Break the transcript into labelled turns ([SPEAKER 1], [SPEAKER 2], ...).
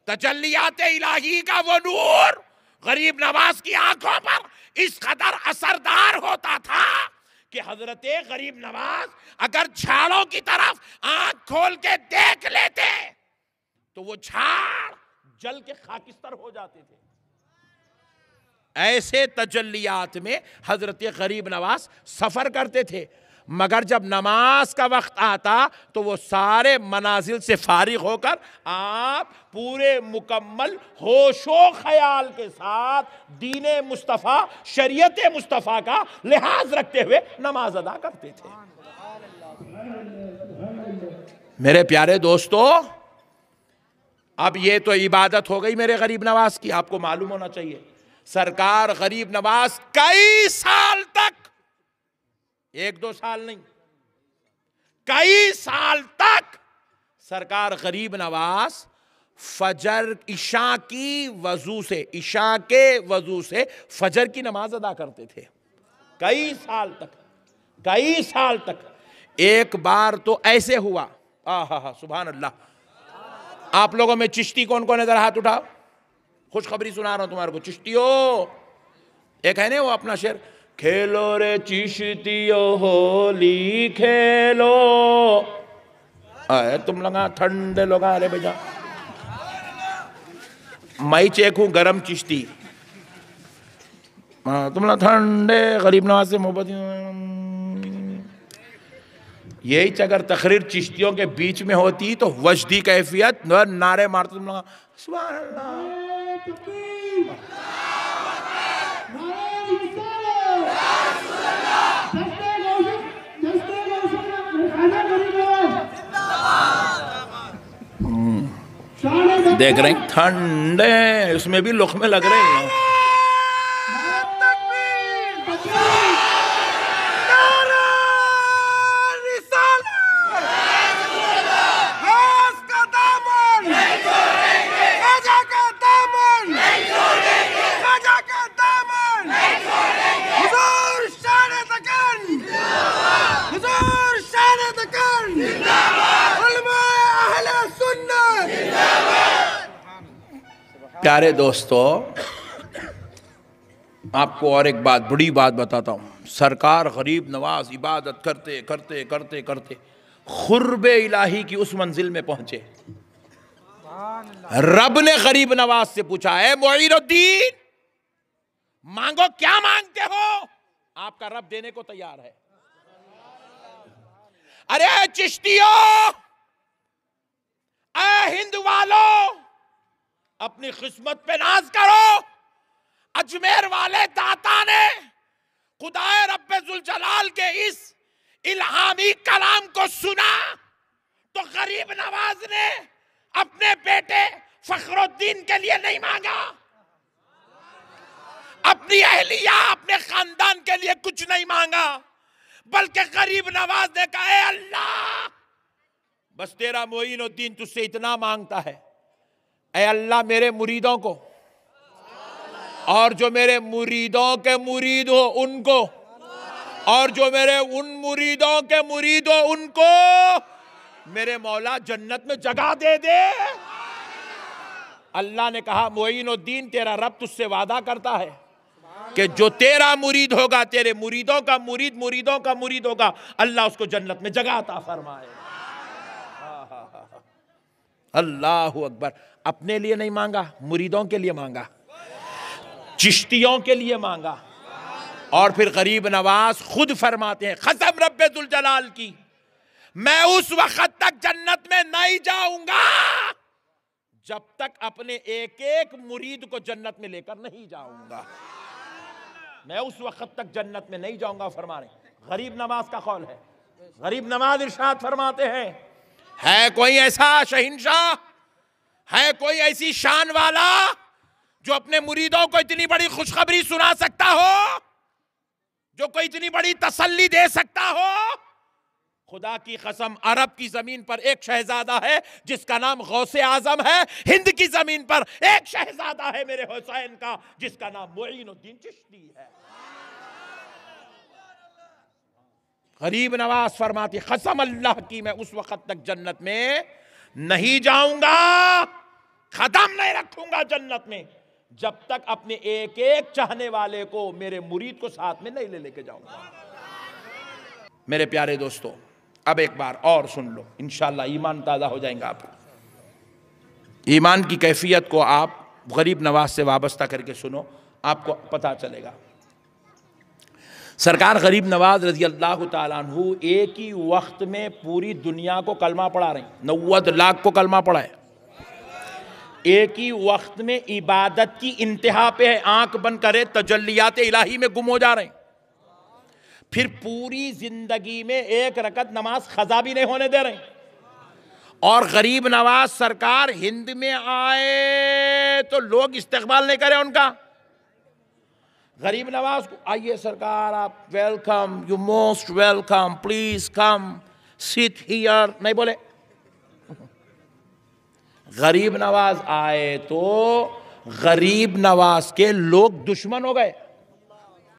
[SPEAKER 1] तजल्लियात इलाही का वो नूर गरीब नवाज की आंखों पर इस कदर असरदार होता था कि हजरत गरीब नवाज अगर झाड़ों की तरफ आंख खोल के देख लेते तो वो झाड़ जल के खाकिस्तर हो जाते थे। ऐसे तजल्लियात में हजरत गरीब नवाज सफर करते थे, मगर जब नमाज का वक्त आता तो वो सारे मनाजिल से फारिग होकर आप पूरे मुकम्मल होशो ख्याल के साथ दीने मुस्तफ़ा शरीयत मुस्तफ़ा का लिहाज रखते हुए नमाज अदा करते थे। मेरे प्यारे दोस्तों, अब ये तो इबादत हो गई मेरे गरीब नवाज की। आपको मालूम होना चाहिए सरकार गरीब नवाज कई साल तक, 1-2 साल नहीं, कई साल तक सरकार गरीब नवाज फजर ईशा की वजू से, ईशा के वजू से फजर की नमाज अदा करते थे। कई साल तक, कई साल तक। एक बार तो ऐसे हुआ, आहा सुभान अल्लाह। आप लोगों में चिश्ती कौन कौन है, जरा हाथ उठाओ। खुशखबरी सुना रहा हूं तुम्हारे को, चिश्तियो। एक है ना वो अपना शेर, खेलो रे चिश्तियो होली खेलो। तुम लगा ठंडे लोग आ रे बेजा, मैं चेक हूं गरम चिश्ती। तुम लोग ठंडे गरीब नवाज से मोहब्बत। यही अगर तकरीर चिश्तियों के बीच में होती तो वजदी कैफियत नारे मारते तुम लोग सुभान अल्लाह। देख रहे हैं ठंडे, उसमें भी लुक़मे लग रहे हैं। प्यारे दोस्तों, आपको और एक बात, बड़ी बात बताता हूँ। सरकार गरीब नवाज इबादत करते करते करते करते खुर्बे इलाही की उस मंजिल में पहुंचे। रब ने गरीब नवाज से पूछा, है मोइनुद्दीन, मांगो, क्या मांगते हो? आपका रब देने को तैयार है। अरे चिश्तियों, हिंद वालों, अपनी किस्मत पे नाज करो। अजमेर वाले दाता ने खुदाए रब्बे जुल जलाल के इस इल्हामी कलाम को सुना तो गरीब नवाज ने अपने बेटे फखरुद्दीन के लिए नहीं मांगा, अपनी अहलिया, अपने खानदान के लिए कुछ नहीं मांगा, बल्कि गरीब नवाज ने कहा, ऐ अल्लाह, बस तेरा मोइनुद्दीन तुझसे इतना मांगता है, ऐ अल्लाह मेरे मुरीदों को और जो मेरे मुरीदों के मुरीद हो उनको और जो मेरे उन मुरीदों के मुरीद हो उनको मेरे मौला जन्नत में जगह दे दे। अल्लाह ने कहा, मोइनुद्दीन, तेरा रब तुझसे वादा करता है कि जो तेरा मुरीद होगा, तेरे मुरीदों का मुरीद मुरीदों का मुरीद होगा, अल्लाह उसको जन्नत में जगह अता फरमाए। अल्लाहु अकबर। अपने लिए नहीं मांगा, मुरीदों के लिए मांगा, चिश्तियों के लिए मांगा। और फिर गरीब नवाज खुद फरमाते हैं, कसम रब्बे जुल जलाल की, मैं उस वक्त तक जन्नत में नहीं जाऊंगा जब तक अपने एक एक मुरीद को जन्नत में लेकर नहीं जाऊंगा। मैं उस वक्त तक जन्नत में नहीं जाऊंगा फरमा रहे। गरीब नवाज का कौल है। गरीब नवाज इरशाद फरमाते हैं, है कोई ऐसा शहंशाह, है कोई ऐसी शान वाला जो अपने मुरीदों को इतनी बड़ी खुशखबरी सुना सकता हो, जो कोई इतनी बड़ी तसल्ली दे सकता हो? खुदा की कसम, अरब की जमीन पर एक शहजादा है जिसका नाम गौसे आजम है। हिंद की जमीन पर एक शहजादा है मेरे हुसैन का जिसका नाम मोइनुद्दीन चिश्ती है। गरीब नवाज फरमाती, कसम अल्लाह की, मैं उस वक्त तक जन्नत में नहीं जाऊंगा खत्म नहीं रखूंगा जन्नत में जब तक अपने एक एक चाहने वाले को, मेरे मुरीद को साथ में नहीं लेके जाऊंगा। मेरे प्यारे दोस्तों, अब एक बार और सुन लो, इंशाअल्लाह ईमान ताज़ा हो जाएगा। आप ईमान की कैफियत को आप गरीब नवाज से वाबस्ता करके सुनो, आपको पता चलेगा। सरकार गरीब नवाज रजी अल्लाह ताला अन्हु एक ही वक्त में पूरी दुनिया को कलमा पढ़ा रहे हैं। 90 लाख को कलमा पढ़ा है। एक ही वक्त में इबादत की इंतहा पे है, आंख बंद करे तजल्लियात इलाही में गुम हो जा रहे हैं। फिर पूरी जिंदगी में एक रकत नमाज खजा भी नहीं होने दे रहे। और गरीब नवाज सरकार हिंद में आए तो लोग इस्तकबाल नहीं करे उनका। गरीब नवाज को आइए सरकार, आप welcome, you most welcome, please come sit here, नहीं बोले। गरीब नवाज आए तो गरीब नवाज के लोग दुश्मन हो गए।